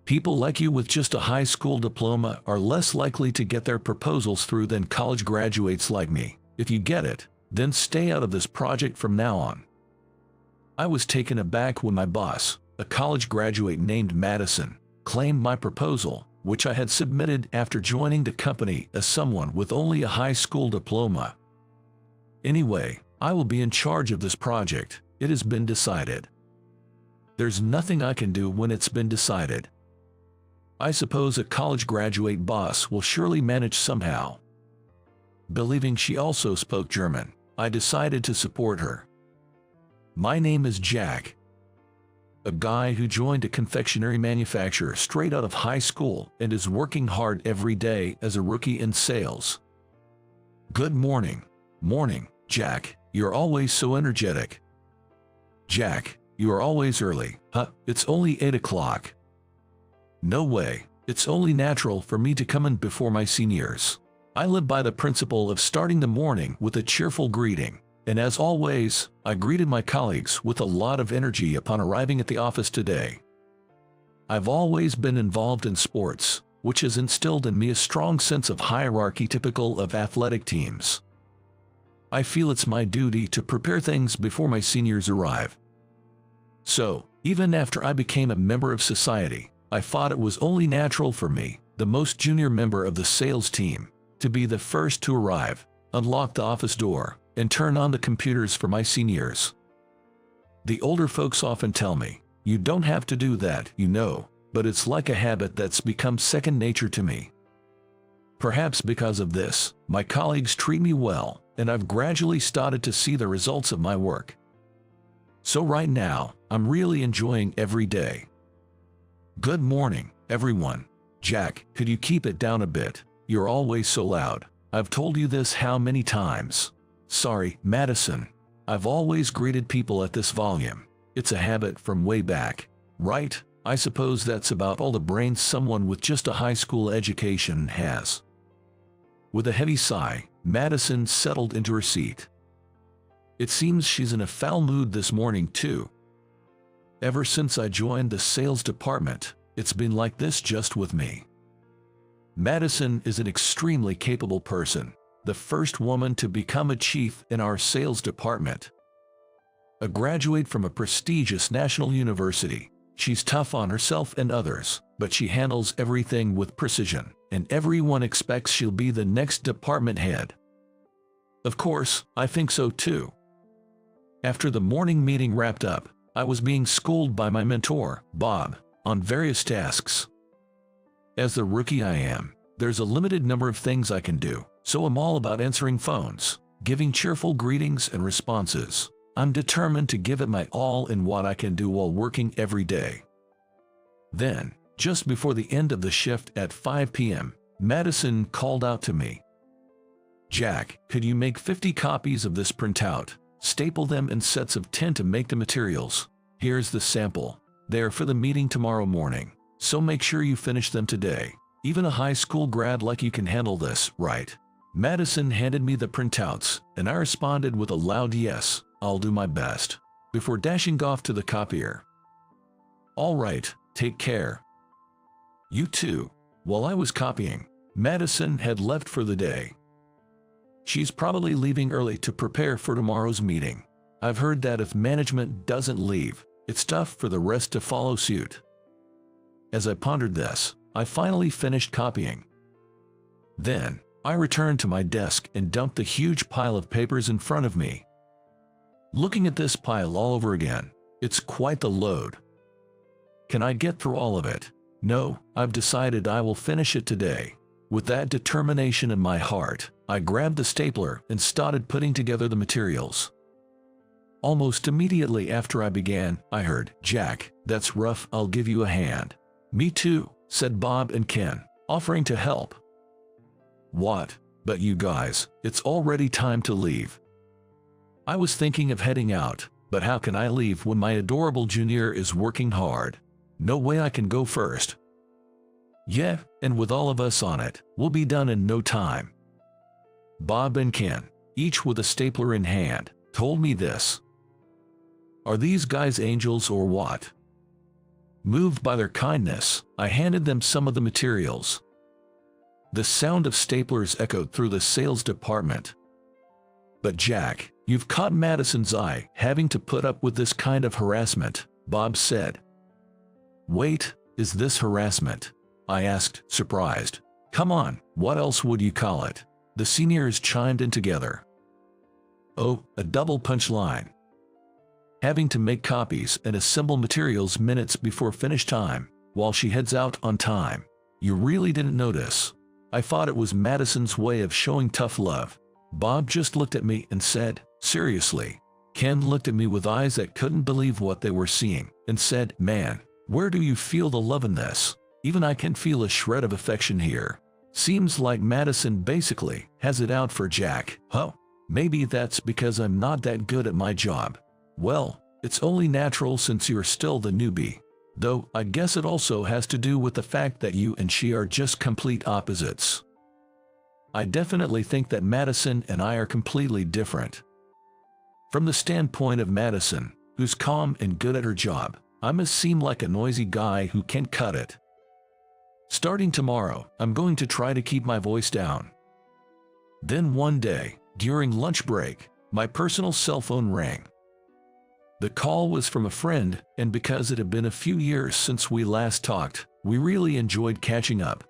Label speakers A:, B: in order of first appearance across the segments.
A: People like you with just a high school diploma are less likely to get their proposals through than college graduates like me. If you get it, then stay out of this project from now on. I was taken aback when my boss, a college graduate named Madison, claimed my proposal, which I had submitted after joining the company, as someone with only a high school diploma. Anyway, I will be in charge of this project. It has been decided. There's nothing I can do when it's been decided. I suppose a college graduate boss will surely manage somehow. Believing she also spoke German, I decided to support her. My name is Jack, a guy who joined a confectionery manufacturer straight out of high school and is working hard every day as a rookie in sales. Good morning. Morning, Jack. You're always so energetic. Jack, you are always early. Huh? It's only 8 o'clock. No way. It's only natural for me to come in before my seniors. I live by the principle of starting the morning with a cheerful greeting, and as always, I greeted my colleagues with a lot of energy upon arriving at the office today. I've always been involved in sports, which has instilled in me a strong sense of hierarchy typical of athletic teams. I feel it's my duty to prepare things before my seniors arrive. So, even after I became a member of society, I thought it was only natural for me, the most junior member of the sales team, to be the first to arrive, unlock the office door, and turn on the computers for my seniors. The older folks often tell me, "You don't have to do that, you know," but it's like a habit that's become second nature to me. Perhaps because of this, my colleagues treat me well, and I've gradually started to see the results of my work. So right now, I'm really enjoying every day. Good morning, everyone. Jack, could you keep it down a bit? You're always so loud. I've told you this how many times? Sorry, Madison. I've always greeted people at this volume. It's a habit from way back, right? I suppose that's about all the brains someone with just a high school education has. With a heavy sigh, Madison settled into her seat. It seems she's in a foul mood this morning too. Ever since I joined the sales department, it's been like this just with me. Madison is an extremely capable person, the first woman to become a chief in our sales department. A graduate from a prestigious national university, she's tough on herself and others, but she handles everything with precision, and everyone expects she'll be the next department head. Of course, I think so too. After the morning meeting wrapped up, I was being schooled by my mentor, Bob, on various tasks. As the rookie I am, there's a limited number of things I can do, so I'm all about answering phones, giving cheerful greetings and responses. I'm determined to give it my all in what I can do while working every day. Then, just before the end of the shift at 5 p.m., Madison called out to me. Jack, could you make 50 copies of this printout? Staple them in sets of 10 to make the materials. Here's the sample. They're for the meeting tomorrow morning, so make sure you finish them today. Even a high school grad like you can handle this, right? Madison handed me the printouts, and I responded with a loud yes, I'll do my best, before dashing off to the copier. All right, take care. You too. While I was copying, Madison had left for the day. She's probably leaving early to prepare for tomorrow's meeting. I've heard that if management doesn't leave, it's tough for the rest to follow suit. As I pondered this, I finally finished copying. Then, I returned to my desk and dumped the huge pile of papers in front of me. Looking at this pile all over again, it's quite the load. Can I get through all of it? No, I've decided I will finish it today. With that determination in my heart, I grabbed the stapler and started putting together the materials. Almost immediately after I began, I heard, Jack, that's rough, I'll give you a hand. Me too, said Bob and Ken, offering to help. What? But you guys, it's already time to leave. I was thinking of heading out, but how can I leave when my adorable junior is working hard? No way I can go first. Yeah, and with all of us on it, we'll be done in no time. Bob and Ken, each with a stapler in hand, told me this. Are these guys angels or what? Moved by their kindness, I handed them some of the materials. The sound of staplers echoed through the sales department. "But Jack, you've caught Madison's eye, having to put up with this kind of harassment," Bob said. "Wait, is this harassment?" I asked, surprised. "Come on, what else would you call it?" The seniors chimed in together. "Oh, a double punch line. Having to make copies and assemble materials minutes before finish time, while she heads out on time. You really didn't notice. I thought it was Madison's way of showing tough love." Bob just looked at me and said, "Seriously?" Ken looked at me with eyes that couldn't believe what they were seeing, and said, "Man, where do you feel the love in this? Even I can feel a shred of affection here. Seems like Madison basically has it out for Jack." "Huh? Maybe that's because I'm not that good at my job." "Well, it's only natural since you're still the newbie. Though I guess it also has to do with the fact that you and she are just complete opposites. I definitely think that Madison and I are completely different. From the standpoint of Madison, who's calm and good at her job, I must seem like a noisy guy who can't cut it. Starting tomorrow, I'm going to try to keep my voice down." Then one day, during lunch break, my personal cell phone rang. The call was from a friend, and because it had been a few years since we last talked, we really enjoyed catching up.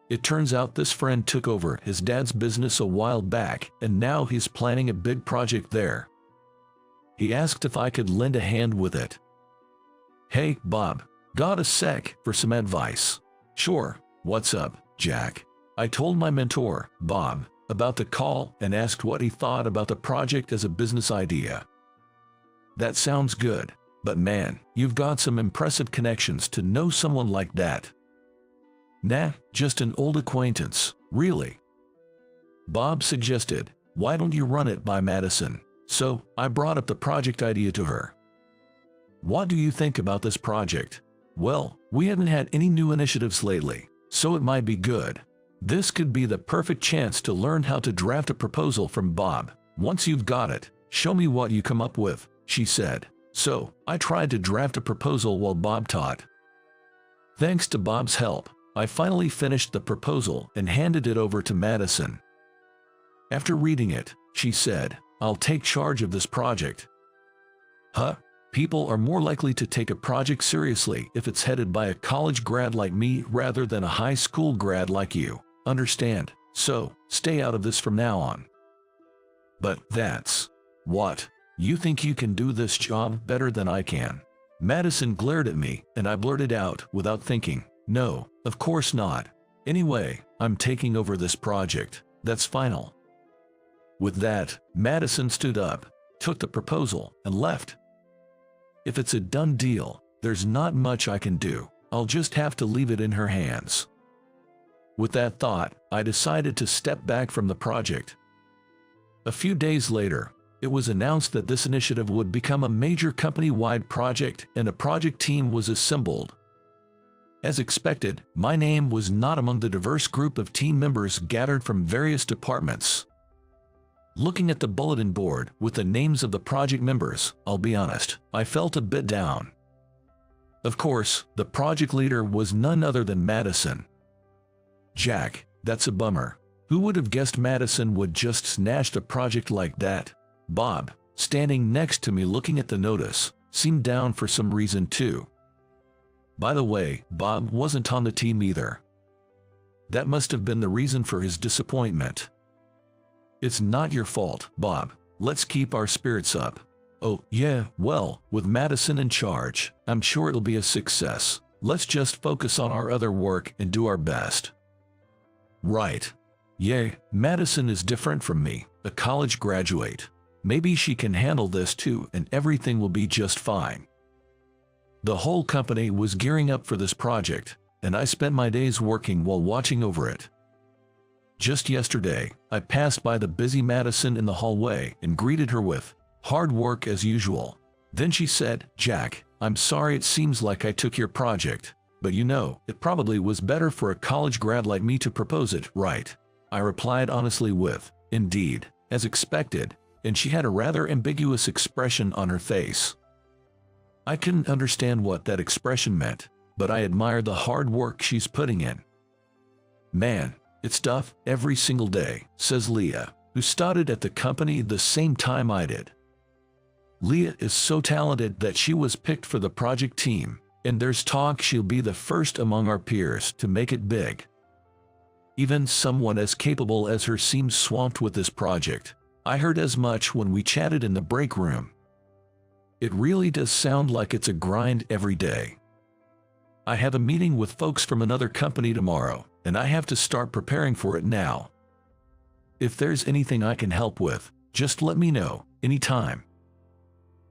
A: It turns out this friend took over his dad's business a while back, and now he's planning a big project there. He asked if I could lend a hand with it. "Hey, Bob, got a sec for some advice?" "Sure, what's up, Jack?" I told my mentor, Bob, about the call and asked what he thought about the project as a business idea. "That sounds good, but man, you've got some impressive connections to know someone like that." "Nah, just an old acquaintance, really." Bob suggested, "Why don't you run it by Madison?" So I brought up the project idea to her. "What do you think about this project?" "Well, we haven't had any new initiatives lately, so it might be good. This could be the perfect chance to learn how to draft a proposal from Bob. Once you've got it, show me what you come up with," she said. So I tried to draft a proposal while Bob taught. Thanks to Bob's help, I finally finished the proposal and handed it over to Madison. After reading it, she said, "I'll take charge of this project." "Huh? People are more likely to take a project seriously if it's headed by a college grad like me rather than a high school grad like you. Understand? So, stay out of this from now on." "But that's... What? You think you can do this job better than I can?" Madison glared at me, and I blurted out without thinking, "No, of course not. Anyway, I'm taking over this project. That's final." With that, Madison stood up, took the proposal, and left. If it's a done deal, there's not much I can do. I'll just have to leave it in her hands. With that thought, I decided to step back from the project. A few days later, it was announced that this initiative would become a major company-wide project, and a project team was assembled. As expected, my name was not among the diverse group of team members gathered from various departments. Looking at the bulletin board with the names of the project members, I'll be honest, I felt a bit down. Of course, the project leader was none other than Madison. Jack, that's a bummer. Who would have guessed Madison would just snatch a project like that? Bob, standing next to me looking at the notice, seemed down for some reason too. By the way, Bob wasn't on the team either. That must have been the reason for his disappointment. "It's not your fault, Bob. Let's keep our spirits up." "Oh, yeah, well, with Madison in charge, I'm sure it'll be a success. Let's just focus on our other work and do our best." "Right. Yeah, Madison is different from me, a college graduate. Maybe she can handle this too and everything will be just fine." The whole company was gearing up for this project, and I spent my days working while watching over it. Just yesterday, I passed by the busy Madison in the hallway and greeted her with, "Hard work as usual." Then she said, "Jack, I'm sorry it seems like I took your project, but you know, it probably was better for a college grad like me to propose it, right?" I replied honestly with, "Indeed," as expected, and she had a rather ambiguous expression on her face. I couldn't understand what that expression meant, but I admired the hard work she's putting in. "Man, it's tough every single day," says Leah, who started at the company the same time I did. Leah is so talented that she was picked for the project team, and there's talk she'll be the first among our peers to make it big. Even someone as capable as her seems swamped with this project. I heard as much when we chatted in the break room. It really does sound like it's a grind every day. I have a meeting with folks from another company tomorrow, and I have to start preparing for it now. If there's anything I can help with, just let me know, anytime.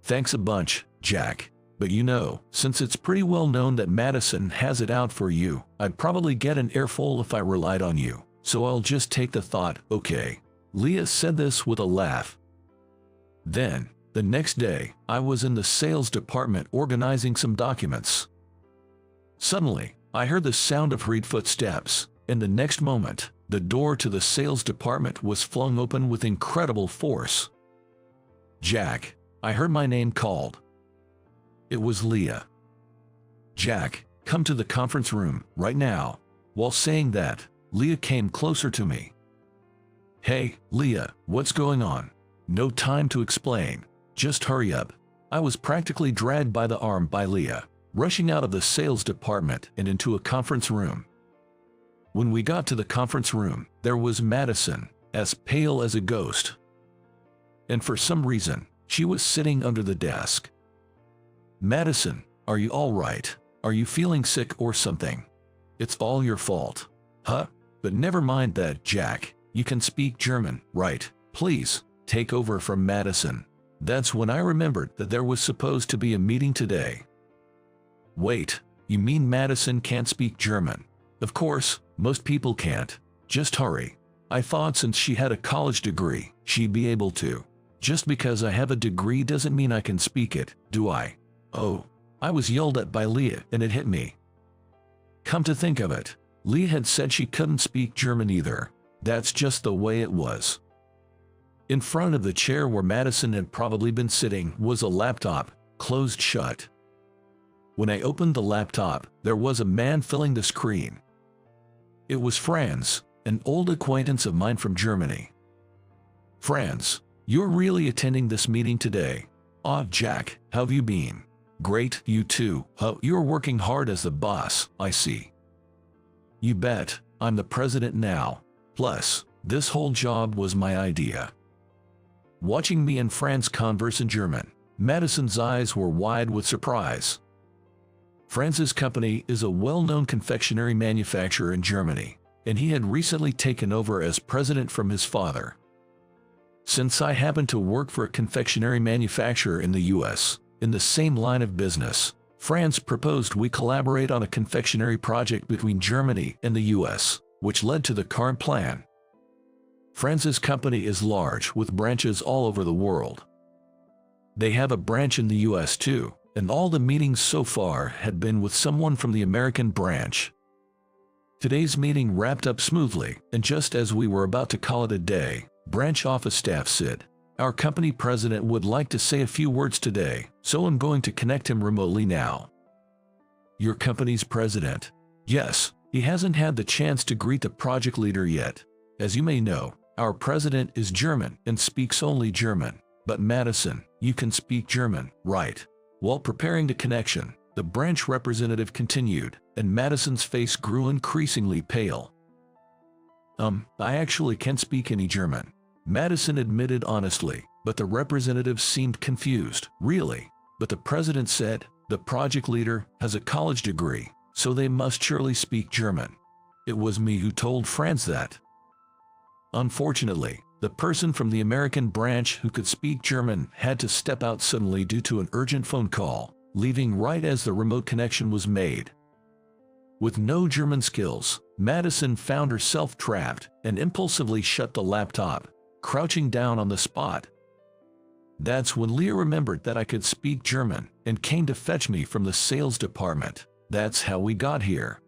A: Thanks a bunch, Jack. But you know, since it's pretty well known that Madison has it out for you, I'd probably get an earful if I relied on you, so I'll just take the thought, okay. Leah said this with a laugh. Then, the next day, I was in the sales department organizing some documents. Suddenly, I heard the sound of hurried footsteps, and the next moment, the door to the sales department was flung open with incredible force. "Jack," I heard my name called. It was Leah. "Jack, come to the conference room, right now." While saying that, Leah came closer to me. "Hey, Leah, what's going on?" "No time to explain. Just hurry up." I was practically dragged by the arm by Leah, rushing out of the sales department and into a conference room. When we got to the conference room, there was Madison, as pale as a ghost. And for some reason, she was sitting under the desk. "Madison, are you all right? Are you feeling sick or something? It's all your fault." "Huh? But never mind that, Jack. You can speak German, right? Please, take over from Madison." That's when I remembered that there was supposed to be a meeting today. "Wait, you mean Madison can't speak German?" "Of course, most people can't. Just hurry." I thought since she had a college degree, she'd be able to. Just because I have a degree doesn't mean I can speak it, do I? "Oh," I was yelled at by Leah, and it hit me. Come to think of it, Leah had said she couldn't speak German either. That's just the way it was. In front of the chair where Madison had probably been sitting was a laptop, closed shut. When I opened the laptop, there was a man filling the screen. It was Franz, an old acquaintance of mine from Germany. "Franz, you're really attending this meeting today?" "Ah, Jack, how have you been?" "Great, you too." "Oh, you're working hard as the boss, I see." "You bet, I'm the president now. Plus, this whole job was my idea." Watching me and Franz converse in German, Madison's eyes were wide with surprise. Franz's company is a well-known confectionery manufacturer in Germany, and he had recently taken over as president from his father. Since I happen to work for a confectionery manufacturer in the US, in the same line of business, Franz proposed we collaborate on a confectionery project between Germany and the US, which led to the current plan. Franz's company is large with branches all over the world. They have a branch in the US too, and all the meetings so far had been with someone from the American branch. Today's meeting wrapped up smoothly, and just as we were about to call it a day, branch office staff said, "Our company president would like to say a few words today, so I'm going to connect him remotely now." "Your company's president?" "Yes, he hasn't had the chance to greet the project leader yet. As you may know, our president is German and speaks only German. But Madison, you can speak German, right?" While preparing the connection, the branch representative continued, and Madison's face grew increasingly pale. I actually can't speak any German," Madison admitted honestly, but the representative seemed confused. "Really?" But the president said, "The project leader has a college degree, so they must surely speak German." It was me who told Franz that. Unfortunately, the person from the American branch who could speak German had to step out suddenly due to an urgent phone call, leaving right as the remote connection was made. With no German skills, Madison found herself trapped and impulsively shut the laptop, crouching down on the spot. That's when Leah remembered that I could speak German and came to fetch me from the sales department. That's how we got here.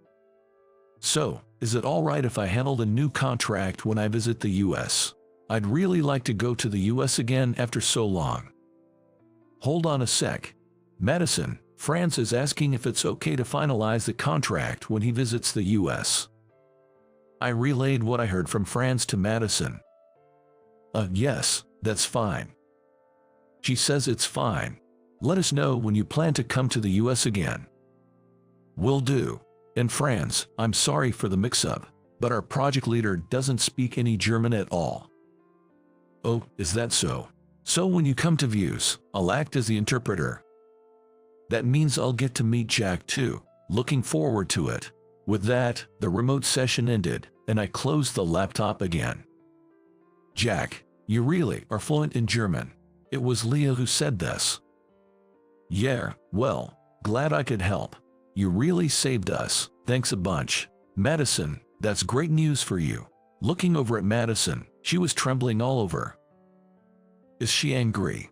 A: "So, is it all right if I handle the new contract when I visit the US? I'd really like to go to the US again after so long." "Hold on a sec. Madison, Franz is asking if it's okay to finalize the contract when he visits the US. I relayed what I heard from Franz to Madison. Yes, that's fine. She says it's fine. Let us know when you plan to come to the US again. Will do. And Franz, I'm sorry for the mix-up, but our project leader doesn't speak any German at all. Oh, is that so? So when you come to views, I'll act as the interpreter. That means I'll get to meet Jack too. Looking forward to it. With that, the remote session ended, and I closed the laptop again. Jack, you really are fluent in German. It was Leah who said this. Yeah, well, glad I could help. You really saved us. Thanks a bunch. Madison, that's great news for you. Looking over at Madison, she was trembling all over. Is she angry?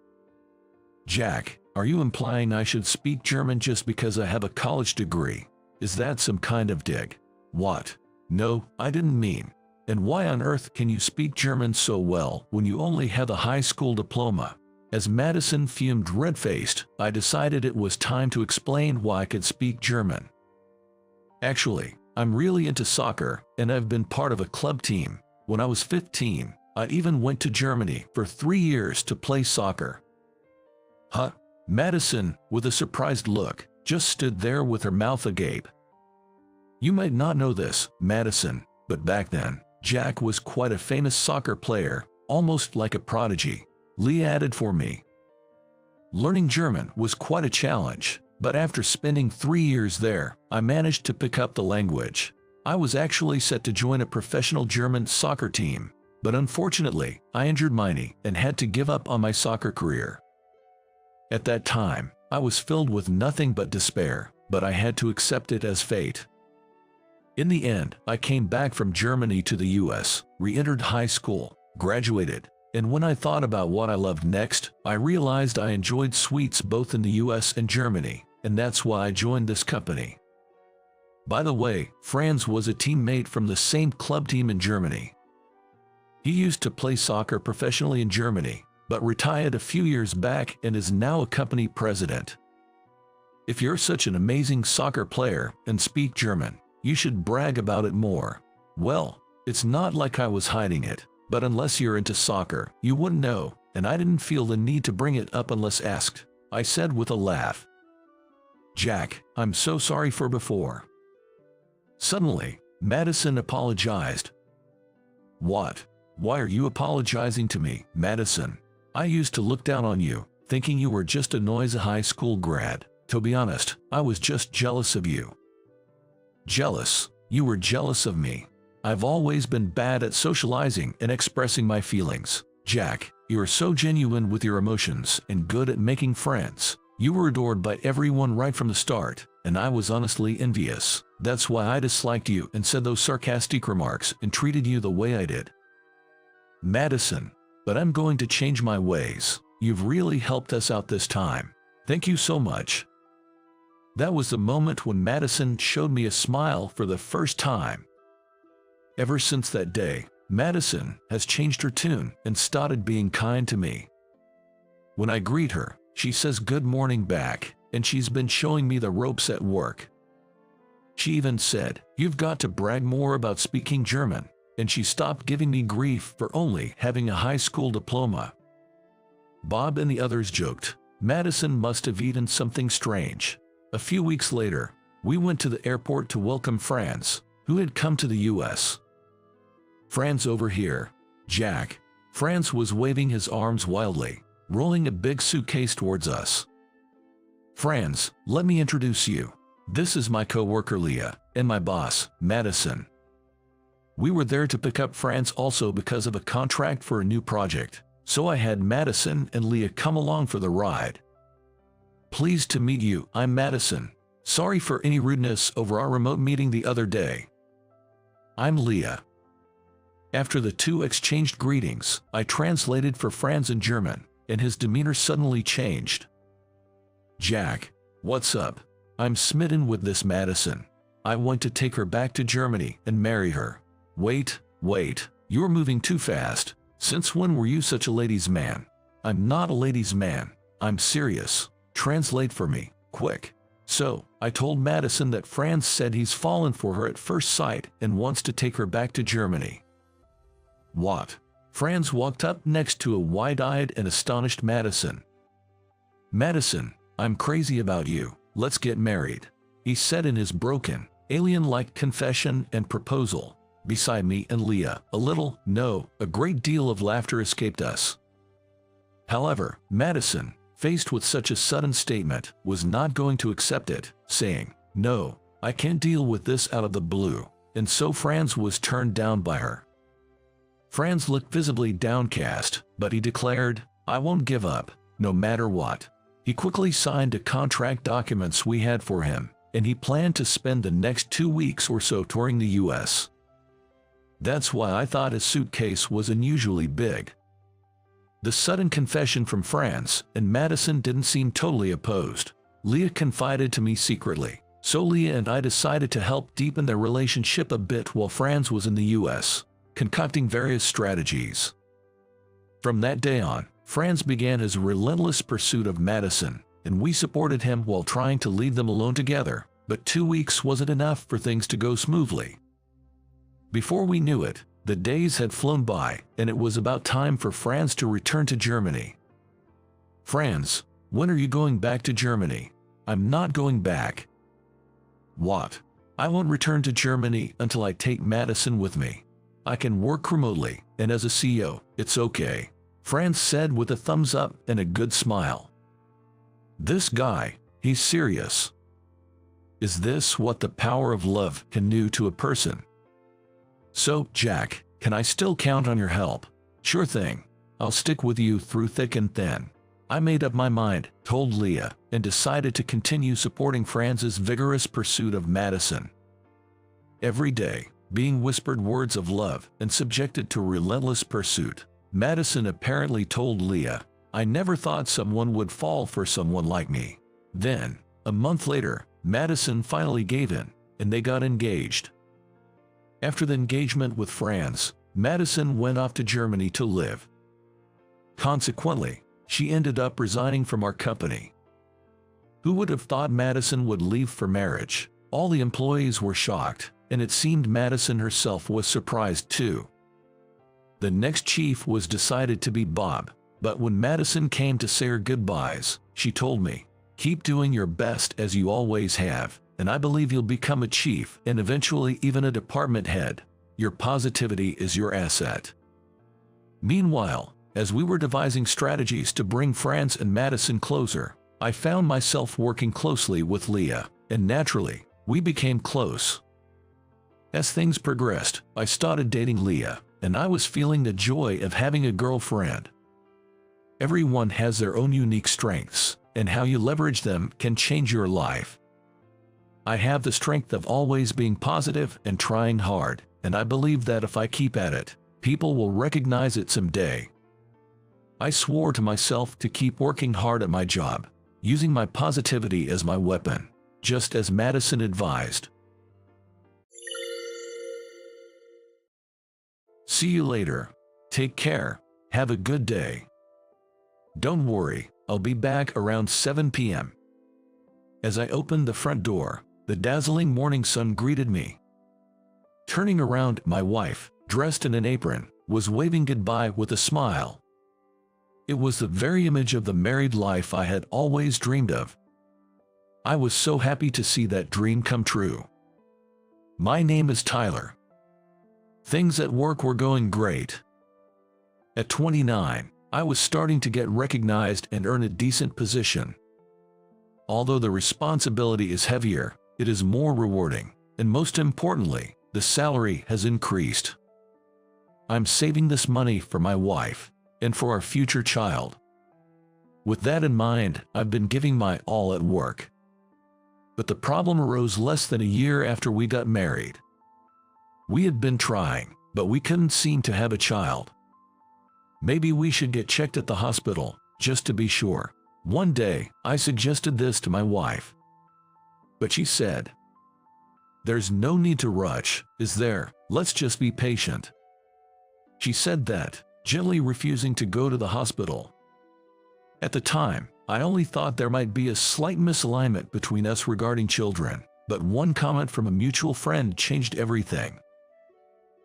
A: Jack, are you implying I should speak German just because I have a college degree? Is that some kind of dig? What? No, I didn't mean. And why on earth can you speak German so well when you only have a high school diploma? As Madison fumed red-faced, I decided it was time to explain why I could speak German. Actually, I'm really into soccer, and I've been part of a club team. When I was 15, I even went to Germany for 3 years to play soccer. Huh? Madison, with a surprised look, just stood there with her mouth agape. You might not know this, Madison, but back then, Jack was quite a famous soccer player, almost like a prodigy. Lee added for me. Learning German was quite a challenge, but after spending 3 years there, I managed to pick up the language. I was actually set to join a professional German soccer team, but unfortunately, I injured my knee and had to give up on my soccer career. At that time, I was filled with nothing but despair, but I had to accept it as fate. In the end, I came back from Germany to the US, re-entered high school, graduated, and when I thought about what I loved next, I realized I enjoyed sweets both in the US and Germany, and that's why I joined this company. By the way, Franz was a teammate from the same club team in Germany. He used to play soccer professionally in Germany, but retired a few years back and is now a company president. If you're such an amazing soccer player and speak German, you should brag about it more. Well, it's not like I was hiding it, but unless you're into soccer, you wouldn't know, and I didn't feel the need to bring it up unless asked, I said with a laugh. Jack, I'm so sorry for before. Suddenly, Madison apologized. What? Why are you apologizing to me, Madison? I used to look down on you, thinking you were just a noisy high school grad. To be honest, I was just jealous of you. Jealous? You were jealous of me. I've always been bad at socializing and expressing my feelings. Jack, you are so genuine with your emotions and good at making friends. You were adored by everyone right from the start, and I was honestly envious. That's why I disliked you and said those sarcastic remarks and treated you the way I did. Madison, but I'm going to change my ways. You've really helped us out this time. Thank you so much. That was the moment when Madison showed me a smile for the first time. Ever since that day, Madison has changed her tune and started being kind to me. When I greet her, she says good morning back, and she's been showing me the ropes at work. She even said, you've got to brag more about speaking German, and she stopped giving me grief for only having a high school diploma. Bob and the others joked, Madison must have eaten something strange. A few weeks later, we went to the airport to welcome Franz, who had come to the US. Franz over here, Jack. Franz was waving his arms wildly, rolling a big suitcase towards us. Franz, let me introduce you. This is my co-worker Leah, and my boss, Madison. We were there to pick up Franz also because of a contract for a new project, so I had Madison and Leah come along for the ride. Pleased to meet you, I'm Madison. Sorry for any rudeness over our remote meeting the other day. I'm Leah. After the two exchanged greetings, I translated for Franz in German, and his demeanor suddenly changed. Jack, what's up? I'm smitten with this Madison. I want to take her back to Germany and marry her. Wait, you're moving too fast. Since when were you such a ladies' man? I'm not a ladies' man. I'm serious. Translate for me, quick. So, I told Madison that Franz said he's fallen for her at first sight and wants to take her back to Germany. What? Franz walked up next to a wide-eyed and astonished Madison. Madison, I'm crazy about you, let's get married, he said in his broken, alien-like confession and proposal. Beside me and Leah, a great deal of laughter escaped us. However, Madison, faced with such a sudden statement, was not going to accept it, saying, "No, I can't deal with this out of the blue," and so Franz was turned down by her. Franz looked visibly downcast, but he declared, "I won't give up, no matter what." He quickly signed the contract documents we had for him, and he planned to spend the next 2 weeks or so touring the US. That's why I thought his suitcase was unusually big. The sudden confession from Franz and Madison didn't seem totally opposed. Leah confided to me secretly, so Leah and I decided to help deepen their relationship a bit while Franz was in the US, concocting various strategies. From that day on, Franz began his relentless pursuit of Madison, and we supported him while trying to leave them alone together, but 2 weeks wasn't enough for things to go smoothly. Before we knew it, the days had flown by, and it was about time for Franz to return to Germany. "Franz, when are you going back to Germany?" "I'm not going back." "What?" "I won't return to Germany until I take Madison with me. I can work remotely, and as a CEO, it's okay," Franz said with a thumbs up and a good smile. This guy, he's serious. Is this what the power of love can do to a person? "So, Jack, can I still count on your help?" "Sure thing. I'll stick with you through thick and thin." I made up my mind, told Leah, and decided to continue supporting Franz's vigorous pursuit of Madison. Every day, being whispered words of love and subjected to relentless pursuit, Madison apparently told Leah, "I never thought someone would fall for someone like me." Then, a month later, Madison finally gave in, and they got engaged. After the engagement with Franz, Madison went off to Germany to live. Consequently, she ended up resigning from our company. Who would have thought Madison would leave for marriage? All the employees were shocked, and it seemed Madison herself was surprised too. The next chief was decided to be Bob, but when Madison came to say her goodbyes, she told me, "Keep doing your best as you always have, and I believe you'll become a chief and eventually even a department head. Your positivity is your asset." Meanwhile, as we were devising strategies to bring Franz and Madison closer, I found myself working closely with Leah, and naturally, we became close. As things progressed, I started dating Leah, and I was feeling the joy of having a girlfriend. Everyone has their own unique strengths, and how you leverage them can change your life. I have the strength of always being positive and trying hard, and I believe that if I keep at it, people will recognize it someday. I swore to myself to keep working hard at my job, using my positivity as my weapon, just as Madison advised. See you later. Take care. Have a good day. Don't worry, I'll be back around 7 p.m. As I opened the front door, the dazzling morning sun greeted me. Turning around, my wife, dressed in an apron, was waving goodbye with a smile. It was the very image of the married life I had always dreamed of. I was so happy to see that dream come true. My name is Tyler. Things at work were going great. At 29, I was starting to get recognized and earn a decent position. Although the responsibility is heavier, it is more rewarding, and most importantly, the salary has increased. I'm saving this money for my wife, and for our future child. With that in mind, I've been giving my all at work. But the problem arose less than a year after we got married. We had been trying, but we couldn't seem to have a child. Maybe we should get checked at the hospital, just to be sure. One day, I suggested this to my wife. But she said, "There's no need to rush, is there? Let's just be patient." She said that, gently refusing to go to the hospital. At the time, I only thought there might be a slight misalignment between us regarding children, but one comment from a mutual friend changed everything.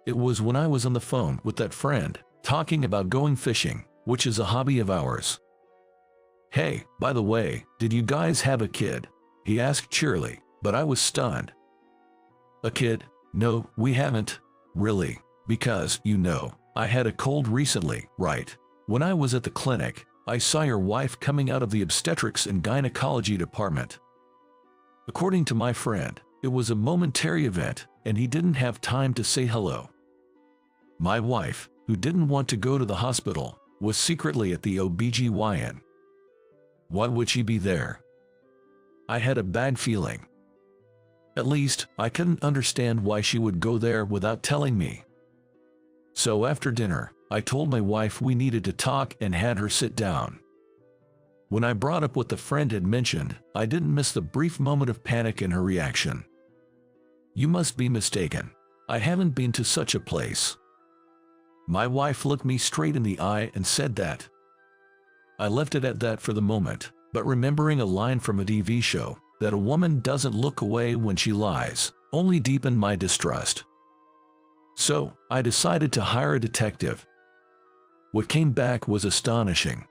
A: It was when I was on the phone with that friend, talking about going fishing, which is a hobby of ours. "Hey, by the way, did you guys have a kid?" he asked cheerily, but I was stunned. "A kid? No, we haven't." "Really? Because, I had a cold recently, right? When I was at the clinic, I saw your wife coming out of the obstetrics and gynecology department." According to my friend, it was a momentary event, and he didn't have time to say hello. My wife, who didn't want to go to the hospital, was secretly at the OBGYN. Why would she be there? I had a bad feeling. At least, I couldn't understand why she would go there without telling me. So after dinner, I told my wife we needed to talk and had her sit down. When I brought up what the friend had mentioned, I didn't miss the brief moment of panic in her reaction. "You must be mistaken. I haven't been to such a place." My wife looked me straight in the eye and said that. I left it at that for the moment, but remembering a line from a TV show, that a woman doesn't look away when she lies, only deepened my distrust. So, I decided to hire a detective. What came back was astonishing.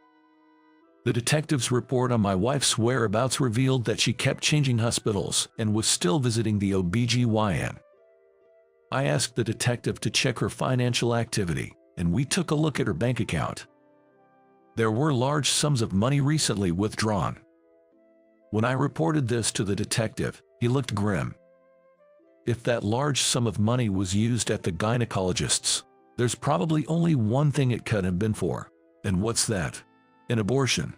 A: The detective's report on my wife's whereabouts revealed that she kept changing hospitals and was still visiting the OBGYN. I asked the detective to check her financial activity, and we took a look at her bank account. There were large sums of money recently withdrawn. When I reported this to the detective, he looked grim. If that large sum of money was used at the gynecologist's, there's probably only one thing it could have been for. And what's that? An abortion.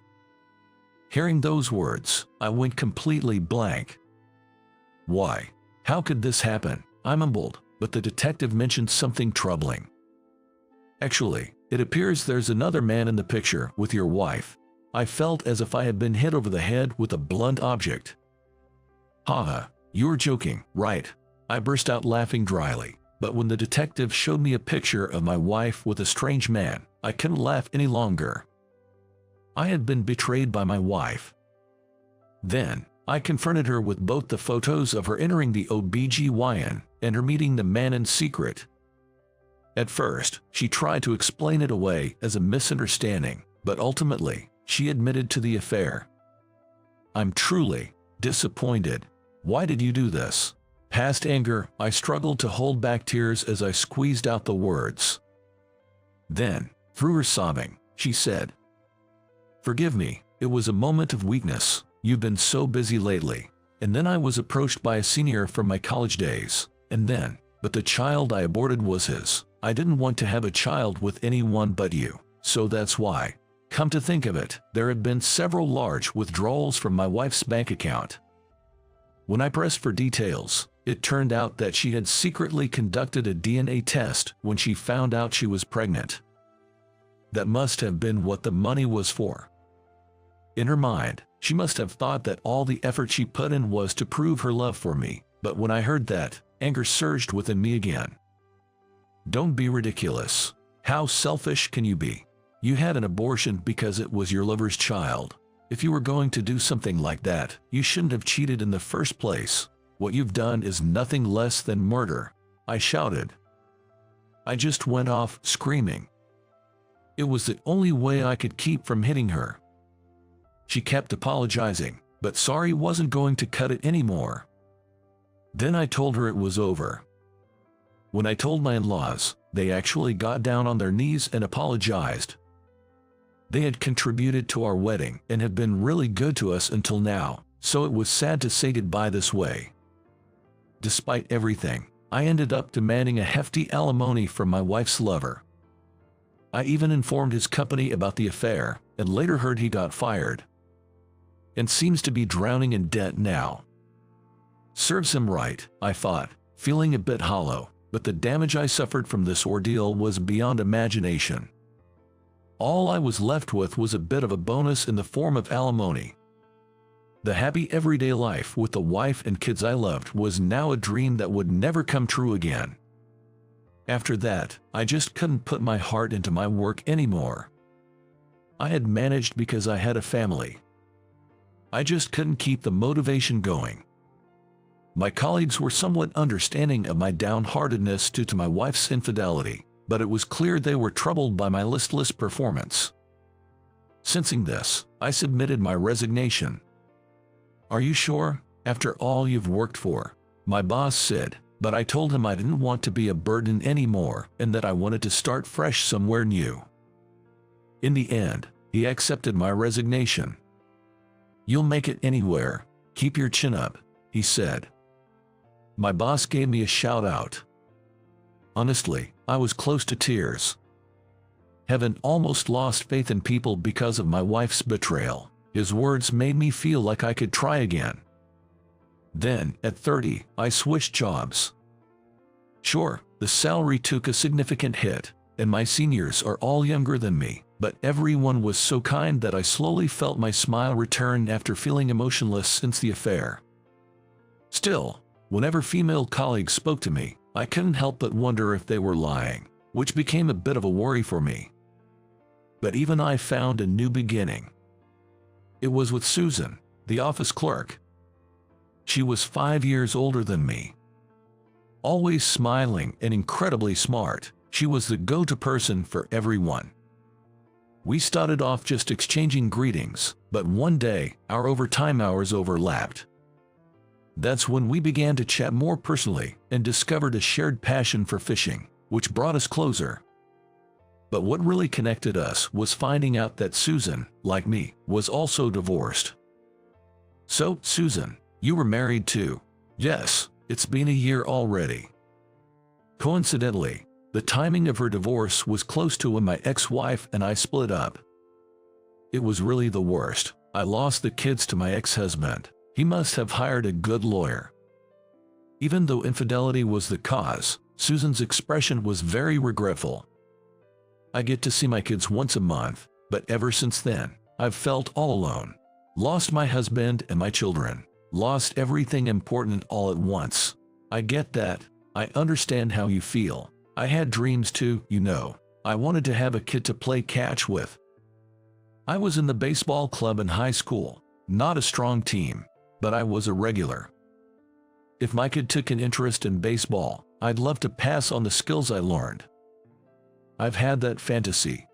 A: Hearing those words, I went completely blank. Why? How could this happen? I mumbled, but the detective mentioned something troubling. "Actually, it appears there's another man in the picture with your wife." I felt as if I had been hit over the head with a blunt object. "Haha, you're joking, right?" I burst out laughing dryly, but when the detective showed me a picture of my wife with a strange man, I couldn't laugh any longer. I had been betrayed by my wife. Then, I confronted her with both the photos of her entering the OBGYN and her meeting the man in secret. At first, she tried to explain it away as a misunderstanding, but ultimately, she admitted to the affair. "I'm truly disappointed. Why did you do this?" Past anger, I struggled to hold back tears as I squeezed out the words. Then, through her sobbing, she said, "Forgive me, it was a moment of weakness. You've been so busy lately." And then I was approached by a senior from my college days, but the child I aborted was his. I didn't want to have a child with anyone but you, so that's why. Come to think of it, there had been several large withdrawals from my wife's bank account. When I pressed for details, it turned out that she had secretly conducted a DNA test when she found out she was pregnant. That must have been what the money was for. In her mind, she must have thought that all the effort she put in was to prove her love for me, but when I heard that, anger surged within me again. Don't be ridiculous. How selfish can you be? You had an abortion because it was your lover's child. If you were going to do something like that, you shouldn't have cheated in the first place. What you've done is nothing less than murder, I shouted. I just went off screaming. It was the only way I could keep from hitting her. She kept apologizing, but sorry wasn't going to cut it anymore. Then I told her it was over. When I told my in-laws, they actually got down on their knees and apologized. They had contributed to our wedding and have been really good to us until now, so it was sad to say goodbye this way. Despite everything, I ended up demanding a hefty alimony from my wife's lover. I even informed his company about the affair, and later heard he got fired. And seems to be drowning in debt now. Serves him right, I thought, feeling a bit hollow, but the damage I suffered from this ordeal was beyond imagination. All I was left with was a bit of a bonus in the form of alimony. The happy everyday life with the wife and kids I loved was now a dream that would never come true again. After that, I just couldn't put my heart into my work anymore. I had managed because I had a family. I just couldn't keep the motivation going. My colleagues were somewhat understanding of my downheartedness due to my wife's infidelity, but it was clear they were troubled by my listless performance. Sensing this, I submitted my resignation. "Are you sure? After all you've worked for?" my boss said, but I told him I didn't want to be a burden anymore and that I wanted to start fresh somewhere new. In the end, he accepted my resignation. "You'll make it anywhere. Keep your chin up," he said. My boss gave me a shout out. Honestly, I was close to tears. Having almost lost faith in people because of my wife's betrayal, his words made me feel like I could try again. Then, at 30, I switched jobs. Sure, the salary took a significant hit, and my seniors are all younger than me, but everyone was so kind that I slowly felt my smile return after feeling emotionless since the affair. Still, whenever female colleagues spoke to me, I couldn't help but wonder if they were lying, which became a bit of a worry for me. But even I found a new beginning. It was with Susan, the office clerk. She was 5 years older than me. Always smiling and incredibly smart, she was the go-to person for everyone. We started off just exchanging greetings, but one day, our overtime hours overlapped. That's when we began to chat more personally and discovered a shared passion for fishing, which brought us closer. But what really connected us was finding out that Susan, like me, was also divorced. "So, Susan, you were married too?" "Yes, it's been a year already." Coincidentally, the timing of her divorce was close to when my ex-wife and I split up. It was really the worst. I lost the kids to my ex-husband. He must have hired a good lawyer. Even though infidelity was the cause, Susan's expression was very regretful. "I get to see my kids once a month, but ever since then, I've felt all alone. Lost my husband and my children. Lost everything important all at once." "I get that. I understand how you feel. I had dreams too, you know. I wanted to have a kid to play catch with. I was in the baseball club in high school, not a strong team, but I was a regular. If my kid took an interest in baseball, I'd love to pass on the skills I learned. I've had that fantasy."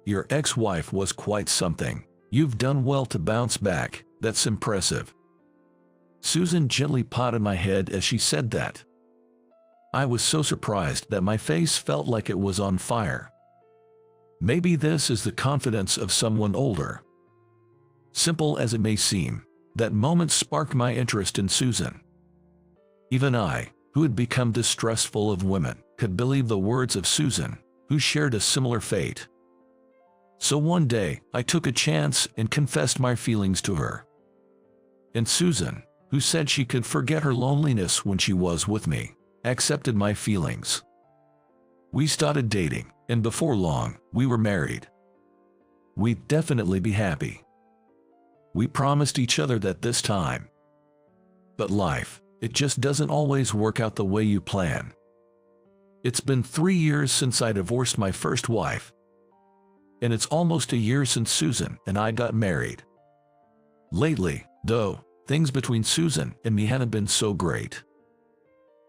A: "Your ex-wife was quite something. You've done well to bounce back. That's impressive." Susan gently patted my head as she said that. I was so surprised that my face felt like it was on fire. Maybe this is the confidence of someone older. Simple as it may seem, that moment sparked my interest in Susan. Even I, who had become distrustful of women, could believe the words of Susan, who shared a similar fate. So one day, I took a chance and confessed my feelings to her. And Susan, who said she could forget her loneliness when she was with me, accepted my feelings. We started dating, and before long, we were married. We'd definitely be happy. We promised each other that this time. But life, it just doesn't always work out the way you plan. It's been 3 years since I divorced my first wife. And it's almost a year since Susan and I got married. Lately, though, things between Susan and me haven't been so great.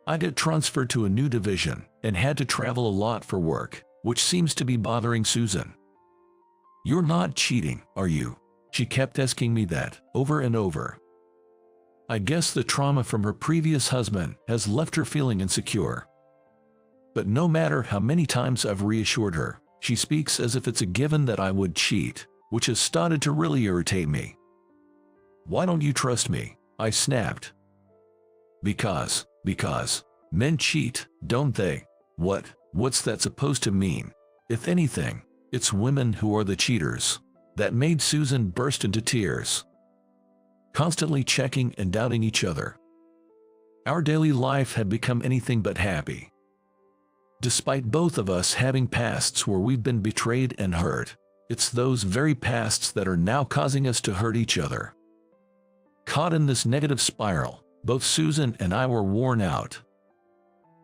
A: I got transferred to a new division and had to travel a lot for work, which seems to be bothering Susan. "You're not cheating, are you?" She kept asking me that, over and over. I guess the trauma from her previous husband has left her feeling insecure. But no matter how many times I've reassured her, she speaks as if it's a given that I would cheat, which has started to really irritate me. "Why don't you trust me?" I snapped. Because men cheat, don't they? What's that supposed to mean? If anything, it's women who are the cheaters. That made Susan burst into tears. Constantly checking and doubting each other. Our daily life had become anything but happy. Despite both of us having pasts where we've been betrayed and hurt, it's those very pasts that are now causing us to hurt each other. Caught in this negative spiral, both Susan and I were worn out.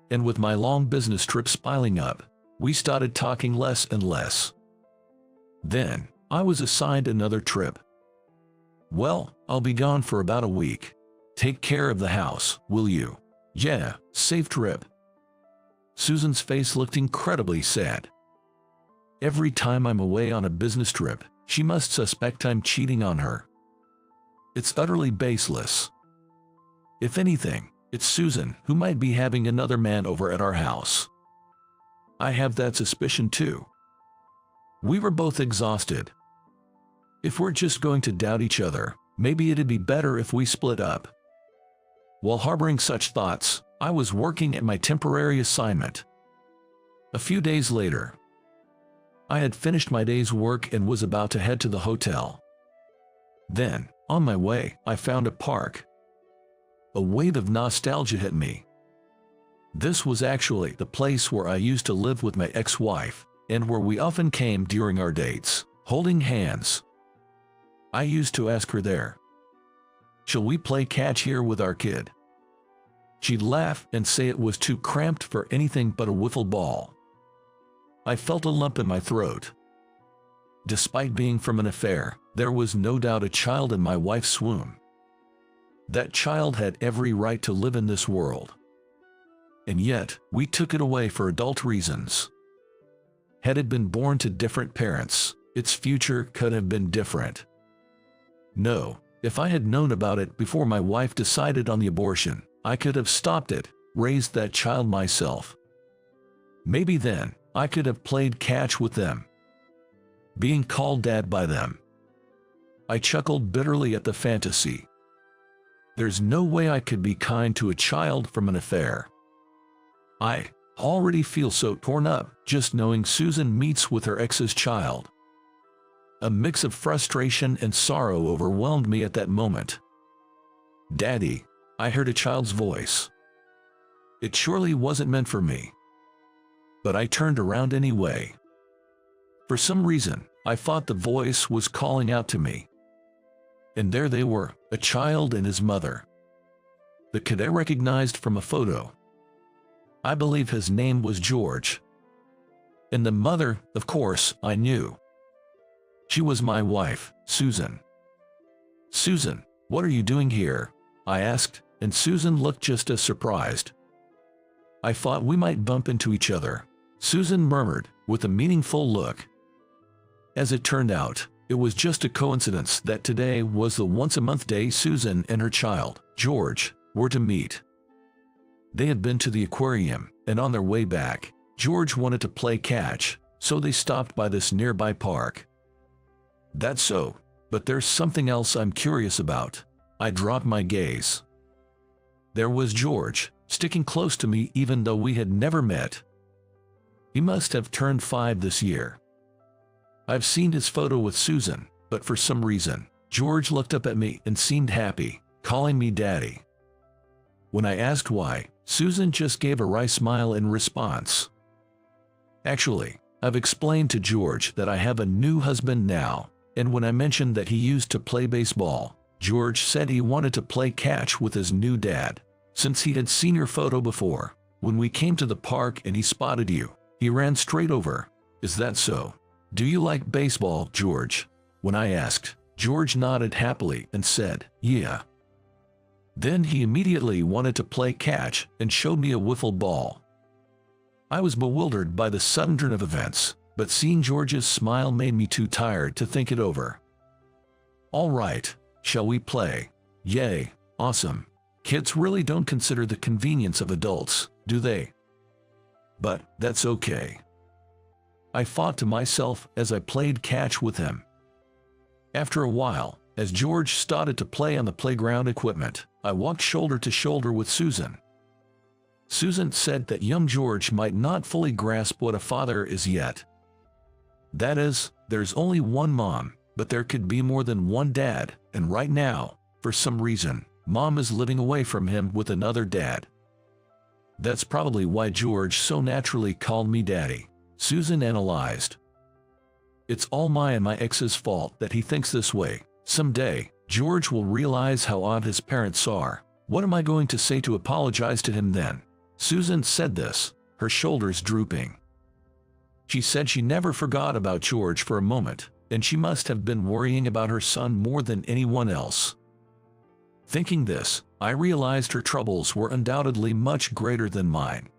A: And with my long business trips piling up, we started talking less and less. Then, I was assigned another trip. Well, I'll be gone for about a week. Take care of the house, will you? Yeah, safe trip. Susan's face looked incredibly sad. Every time I'm away on a business trip, she must suspect I'm cheating on her. It's utterly baseless. If anything, it's Susan who might be having another man over at our house. I have that suspicion too. We were both exhausted. If we're just going to doubt each other, maybe it'd be better if we split up. While harboring such thoughts, I was working at my temporary assignment. A few days later, I had finished my day's work and was about to head to the hotel. Then, on my way, I found a park. A wave of nostalgia hit me. This was actually the place where I used to live with my ex-wife, and where we often came during our dates, holding hands. I used to ask her there, "Shall we play catch here with our kid?" She'd laugh and say it was too cramped for anything but a wiffle ball. I felt a lump in my throat. Despite being from an affair, there was no doubt a child in my wife's womb. That child had every right to live in this world. And yet, we took it away for adult reasons. Had it been born to different parents, its future could have been different. No, if I had known about it before my wife decided on the abortion, I could have stopped it, raised that child myself. Maybe then, I could have played catch with them, being called dad by them. I chuckled bitterly at the fantasy. There's no way I could be kind to a child from an affair. I already feel so torn up just knowing Susan meets with her ex's child. A mix of frustration and sorrow overwhelmed me at that moment. "Daddy," I heard a child's voice. It surely wasn't meant for me. But I turned around anyway. For some reason, I thought the voice was calling out to me. And there they were, a child and his mother. The kid I recognized from a photo. I believe his name was George. And the mother, of course, I knew. She was my wife, Susan. "Susan, what are you doing here?" I asked, and Susan looked just as surprised. "I thought we might bump into each other," Susan murmured, with a meaningful look. As it turned out, it was just a coincidence that today was the once-a-month day Susan and her child, George, were to meet. They had been to the aquarium, and on their way back, George wanted to play catch, so they stopped by this nearby park. That's so, but there's something else I'm curious about. I dropped my gaze. There was George, sticking close to me even though we had never met. He must have turned 5 this year. I've seen his photo with Susan, but for some reason, George looked up at me and seemed happy, calling me daddy. When I asked why, Susan just gave a wry smile in response. Actually, I've explained to George that I have a new husband now, and when I mentioned that he used to play baseball, George said he wanted to play catch with his new dad. Since he had seen your photo before, when we came to the park and he spotted you, he ran straight over. Is that so? Do you like baseball, George? When I asked, George nodded happily and said, yeah. Then he immediately wanted to play catch and showed me a wiffle ball. I was bewildered by the sudden turn of events, but seeing George's smile made me too tired to think it over. All right, shall we play? Yay, awesome. Kids really don't consider the convenience of adults, do they? But that's okay. I thought to myself as I played catch with him. After a while, as George started to play on the playground equipment, I walked shoulder to shoulder with Susan. Susan said that young George might not fully grasp what a father is yet. That is, there's only one mom, but there could be more than one dad, and right now, for some reason, Mom is living away from him with another dad. That's probably why George so naturally called me daddy, Susan analyzed. It's all my and my ex's fault that he thinks this way. Someday, George will realize how odd his parents are. What am I going to say to apologize to him then? Susan said this, her shoulders drooping. She said she never forgot about George for a moment, and she must have been worrying about her son more than anyone else. Thinking this, I realized her troubles were undoubtedly much greater than mine.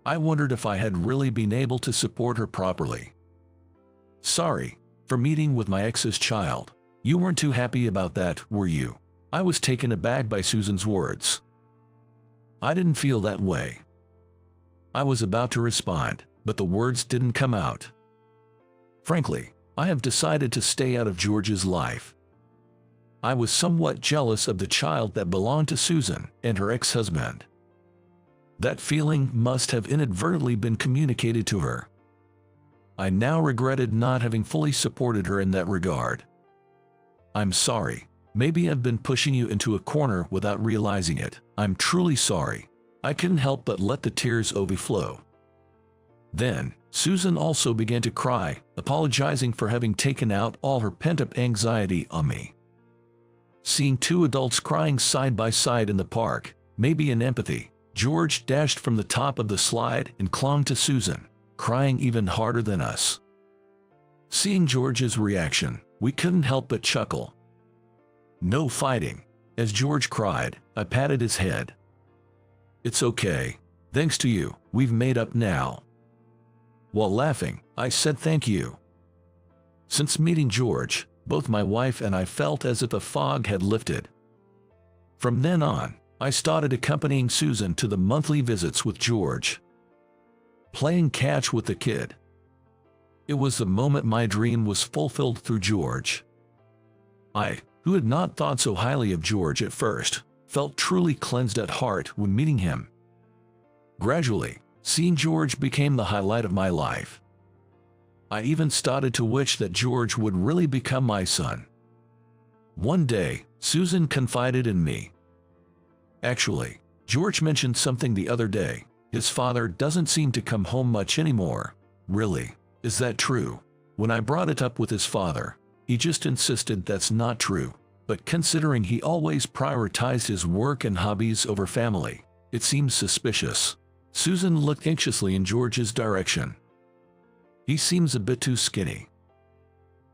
A: I wondered if I had really been able to support her properly. "Sorry for meeting with my ex's child. You weren't too happy about that, were you?" I was taken aback by Susan's words. I didn't feel that way. I was about to respond, but the words didn't come out. Frankly, I have decided to stay out of George's life. I was somewhat jealous of the child that belonged to Susan and her ex-husband. That feeling must have inadvertently been communicated to her. I now regretted not having fully supported her in that regard. "I'm sorry. Maybe I've been pushing you into a corner without realizing it. I'm truly sorry." I couldn't help but let the tears overflow. Then, Susan also began to cry, apologizing for having taken out all her pent-up anxiety on me. Seeing two adults crying side by side in the park, maybe in empathy, George dashed from the top of the slide and clung to Susan, crying even harder than us. Seeing George's reaction, we couldn't help but chuckle. "No fighting." As George cried, I patted his head. "It's okay. Thanks to you, we've made up now." While laughing, I said thank you. Since meeting George, both my wife and I felt as if a fog had lifted. From then on, I started accompanying Susan to the monthly visits with George, playing catch with the kid. It was the moment my dream was fulfilled through George. I, who had not thought so highly of George at first, felt truly cleansed at heart when meeting him. Gradually, seeing George became the highlight of my life. I even started to wish that George would really become my son. One day, Susan confided in me. "Actually, George mentioned something the other day. His father doesn't seem to come home much anymore." "Really? Is that true?" When I brought it up with his father, he just insisted that's not true. But considering he always prioritized his work and hobbies over family, it seems suspicious. Susan looked anxiously in George's direction. "He seems a bit too skinny."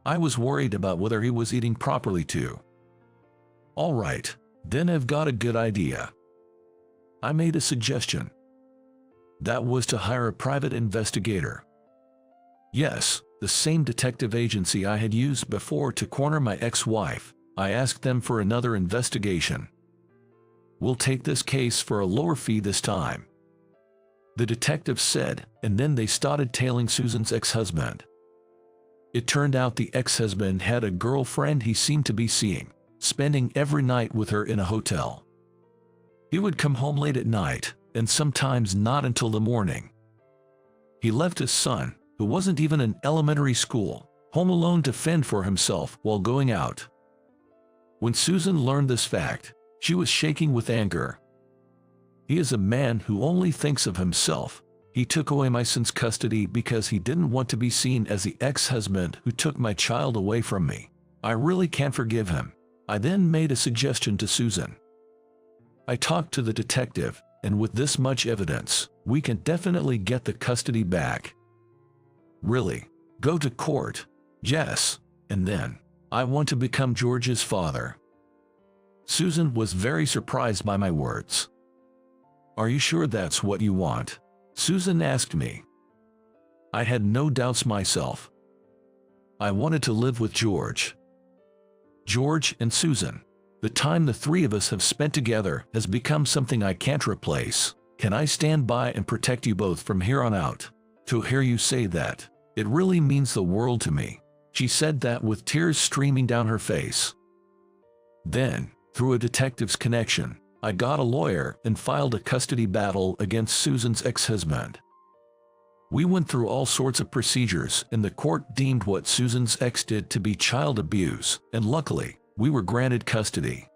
A: I was worried about whether he was eating properly too. "All right, then I've got a good idea." I made a suggestion. That was to hire a private investigator. Yes, the same detective agency I had used before to corner my ex-wife. I asked them for another investigation. "We'll take this case for a lower fee this time," the detective said, and then they started tailing Susan's ex-husband. It turned out the ex-husband had a girlfriend he seemed to be seeing, spending every night with her in a hotel. He would come home late at night, and sometimes not until the morning. He left his son, who wasn't even in elementary school, home alone to fend for himself while going out. When Susan learned this fact, she was shaking with anger. "He is a man who only thinks of himself. He took away my son's custody because he didn't want to be seen as the ex-husband who took my child away from me. I really can't forgive him." I then made a suggestion to Susan. "I talked to the detective, and with this much evidence, we can definitely get the custody back." "Really? Go to court?" "Yes, and then I want to become George's father." Susan was very surprised by my words. "Are you sure that's what you want?" Susan asked me. I had no doubts myself. I wanted to live with George. George and Susan. The time the three of us have spent together has become something I can't replace. Can I stand by and protect you both from here on out? To hear you say that, it really means the world to me. She said that with tears streaming down her face. Then, through a detective's connection, I got a lawyer and filed a custody battle against Susan's ex-husband. We went through all sorts of procedures, and the court deemed what Susan's ex did to be child abuse, and luckily, we were granted custody.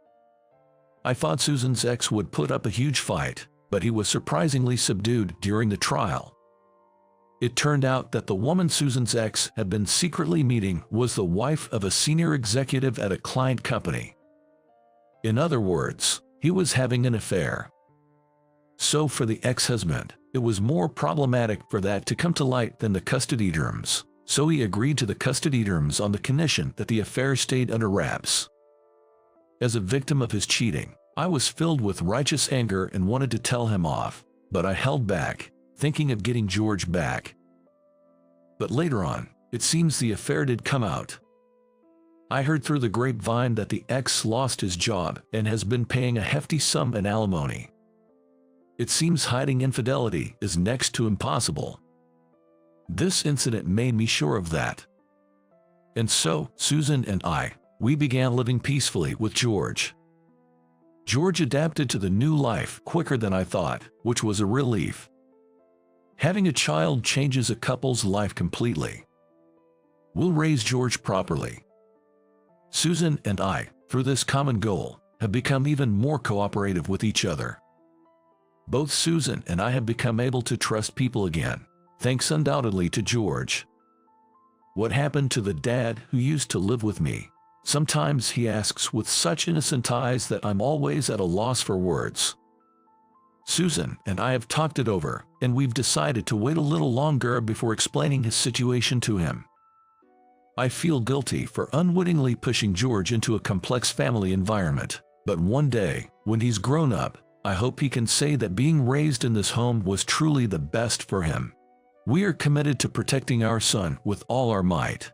A: I thought Susan's ex would put up a huge fight, but he was surprisingly subdued during the trial. It turned out that the woman Susan's ex had been secretly meeting was the wife of a senior executive at a client company. In other words, he was having an affair. So for the ex-husband, it was more problematic for that to come to light than the custody terms. so he agreed to the custody terms on the condition that the affair stayed under wraps. As a victim of his cheating, I was filled with righteous anger and wanted to tell him off, but I held back, thinking of getting George back. But later on, it seems the affair did come out. I heard through the grapevine that the ex lost his job and has been paying a hefty sum in alimony. It seems hiding infidelity is next to impossible. This incident made me sure of that. And so, Susan and we began living peacefully with George. George adapted to the new life quicker than I thought, which was a relief. Having a child changes a couple's life completely. We'll raise George properly. Susan and through this common goal, have become even more cooperative with each other. Both Susan and I have become able to trust people again, thanks undoubtedly to George. What happened to the dad who used to live with me? Sometimes he asks with such innocent eyes that I'm always at a loss for words. Susan and I have talked it over, and we've decided to wait a little longer before explaining his situation to him. I feel guilty for unwittingly pushing George into a complex family environment, but one day, when he's grown up, I hope he can say that being raised in this home was truly the best for him. We are committed to protecting our son with all our might.